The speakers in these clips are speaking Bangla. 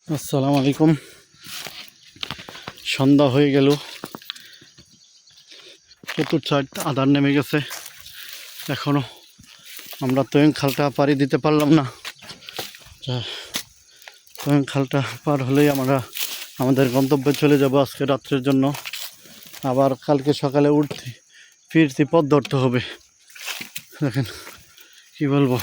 আসসালামু আলাইকুম। সন্ধ্যা হয়ে গেল, চতুর্থ আধার নেমে গেছে। এখনো আমরা তোয়েং খালটা পাড়ি দিতে পারলাম না। তোয়েং খালটা পার হলেই আমরা আমাদের গন্তব্যে চলে যাব আজকে রাত্রের জন্য। আবার কালকে সকালে উঠতে ফিরতি পথ ধরতে হবে। দেখেন কি বলবো,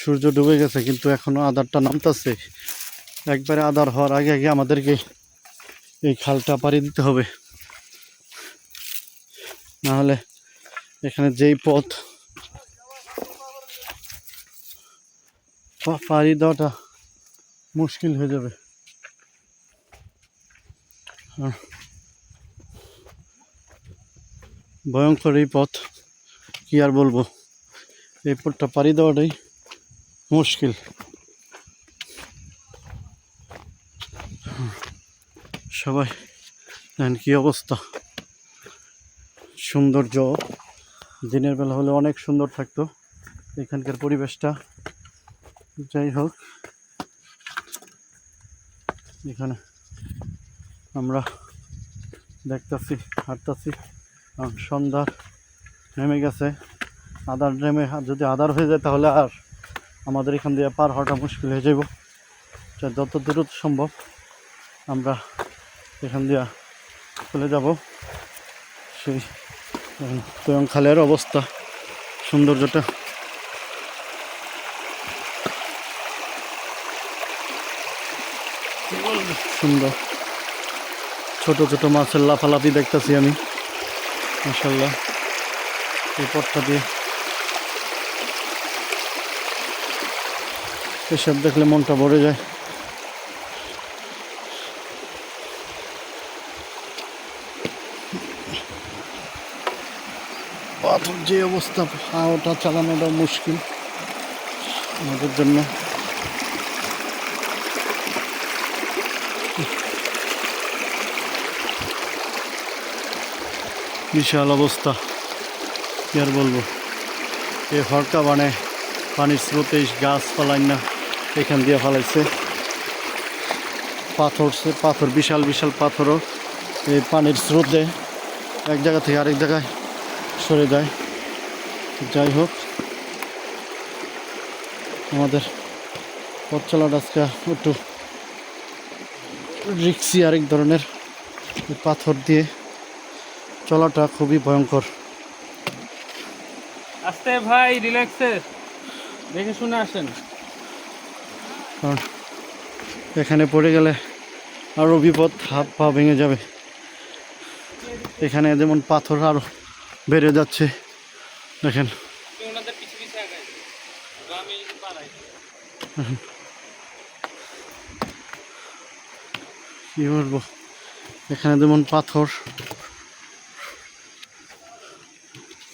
সূর্য ডুবে গেছে কিন্তু এখনো আধারটা নামতেছে। একবারে আধার হওয়ার আগে আগে আমাদেরকে এই খালটা পাড়ি দিতে হবে, নাহলে এখানে যেই পথ পাড়ি দেওয়াটা মুশকিল হয়ে যাবে। ভয়ঙ্কর এই পথ, কি আর বলবো, এই পথটা পাড়ি দেওয়াটাই মুশকিল। সবাই দেখেন কি অবস্থা, সৌন্দর্য দিনের বেলা হলে অনেক সুন্দর থাকতো এখানকার পরিবেশটা। যাই হোক, এখানে আমরা দেখতেছি, হাঁটতেছি, সন্ধ্যা নেমে গেছে। আধার নেমে যদি আধার হয়ে যায় তাহলে আর আমাদের এখান দিয়ে পার হওয়াটা মুশকিল হয়ে যাব। যত দ্রুত সম্ভব আমরা এখান দিয়ে চলে যাব। সেই তোয়ং খালের অবস্থা, সৌন্দর্যটা সুন্দর। ছোট ছোট মাছের লাফালাফি দেখতেছি আমি, মাশাআল্লাহ। এই পথটা দিয়ে এসব দেখলে মনটা ভরে যায়। পাথর যে অবস্থা, ওটা চালানোটা মুশকিল আমাদের জন্য। বিশাল অবস্থা, কি আর বলবো। এই হরকা বানে পানির স্রোতে গাছ ফালাই না এখান দিয়ে ফালাইছে। পাথর বিশাল বিশাল পাথরও এই পানির স্রোতে এক জায়গা থেকে আরেক জায়গায় সরে যায়। যাই হোক, আমাদের পথ চলাটা আজকে একটু রিক্সি, আরেক ধরনের। পাথর দিয়ে চলাটা খুবই ভয়ঙ্কর। আস্তে ভাই, রিল্যাক্সে দেখে শুনে আসেন, কারণ এখানে পড়ে গেলে আরও বিপদ, হাত পা ভেঙে যাবে। এখানে যেমন পাথর আরও বেড়ে যাচ্ছে, দেখেন। ওনাদের পিছে পিছে আগায় আমি পারাই। কি বলবো, এখানে যেমন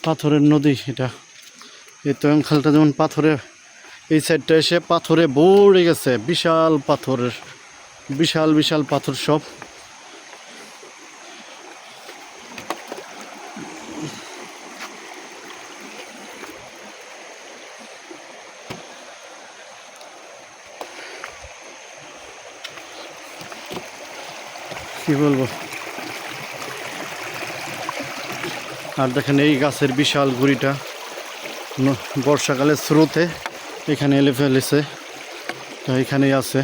পাথরের নদী এটা। এই তোয়ং খালটা যেমন পাথরে, এই সাইডটা এসে পাথরে ভরে গেছে, বিশাল পাথরের, বিশাল বিশাল পাথর সব। কি বলবো, আর দেখেন এই গাছের বিশাল গুড়িটা বর্ষাকালের স্রোতে এখানে এলে ফেলেছে। তো এখানেই আছে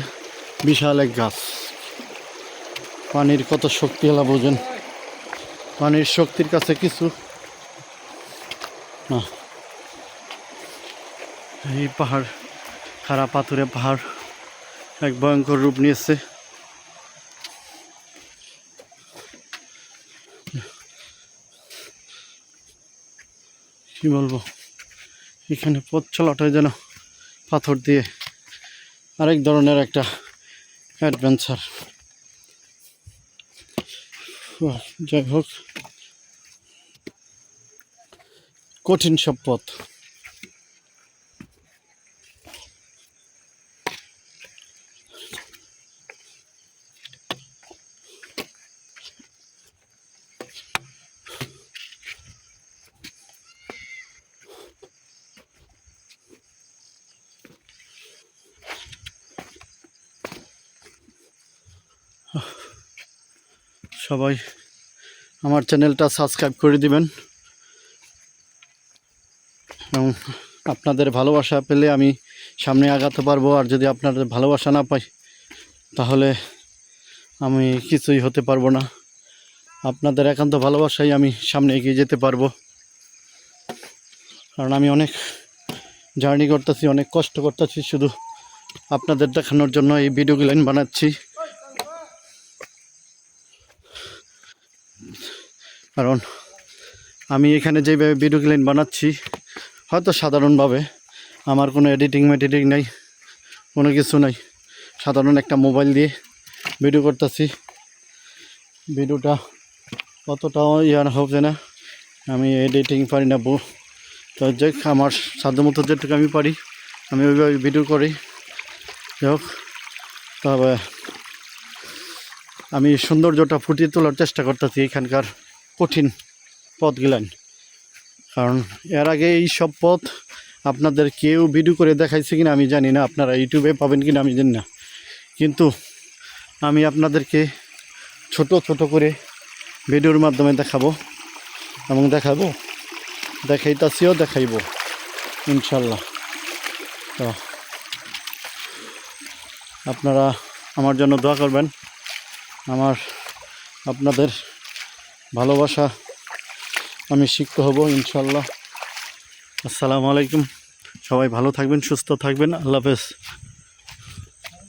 বিশাল এক গাছ। পানির কত শক্তি হলা বোঝেন, পানির শক্তির কাছে কিছু না। এই পাহাড়, খাড়া পাথুরে পাহাড় এক ভয়ঙ্কর রূপ নিয়েছে। কি বলবো, এখানে পথ চলাটাই যেন পাথর দিয়ে আরেক ধরনের একটা অ্যাডভেঞ্চার। যাই হোক, কঠিন সব পথ। সবাই আমার চ্যানেলটা সাবস্ক্রাইব করে দিবেন এবং আপনাদের ভালোবাসা পেলে আমি সামনে আগাতে পারবো। আর যদি আপনাদের ভালোবাসা না পাই তাহলে আমি কিছুই হতে পারবো না। আপনাদের একান্ত ভালোবাসাই আমি সামনে এগিয়ে যেতে পারবো। কারণ আমি অনেক জার্নি করতেছি, অনেক কষ্ট করতেছি, শুধু আপনাদের দেখানোর জন্য এই ভিডিওগুলো আমি বানাচ্ছি। কারণ আমি এখানে যেভাবে ভিডিওগুলো বানাচ্ছি হয়তো সাধারণভাবে, আমার কোনো এডিটিং মেডিটিং নাই, কোনো কিছু নাই, সাধারণ একটা মোবাইল দিয়ে ভিডিও করতেছি। ভিডিওটা অতটাও ইয়ার হবে না, আমি এডিটিং পারি না তো যে আমার সাধ্যমতো যেটুকু আমি পারি আমি ওইভাবে ভিডিও করি। যাই হোক, তবে আমি সৌন্দর্যটা ফুটিয়ে তোলার চেষ্টা করতেছি এখানকার কঠিন পথগুলান। কারণ এর আগে এই সব পথ আপনাদের কেউ ভিডিও করে দেখাইছে কিনা আমি জানি না, আপনারা ইউটিউবে পাবেন কিনা আমি জানি না, কিন্তু আমি আপনাদেরকে ছোট ছোট করে ভিডিওর মাধ্যমে দেখাবো এবং দেখাইতাছিও, দেখাইব ইনশাল্লাহ। তো আপনারা আমার জন্য দোয়া করবেন, আপনাদের ভালোবাসা আমি শিখতে হব ইনশাল্লাহ। আসসালামু আলাইকুম, সবাই ভালো থাকবেন, সুস্থ থাকবেন, আল্লাহ হাফেজ।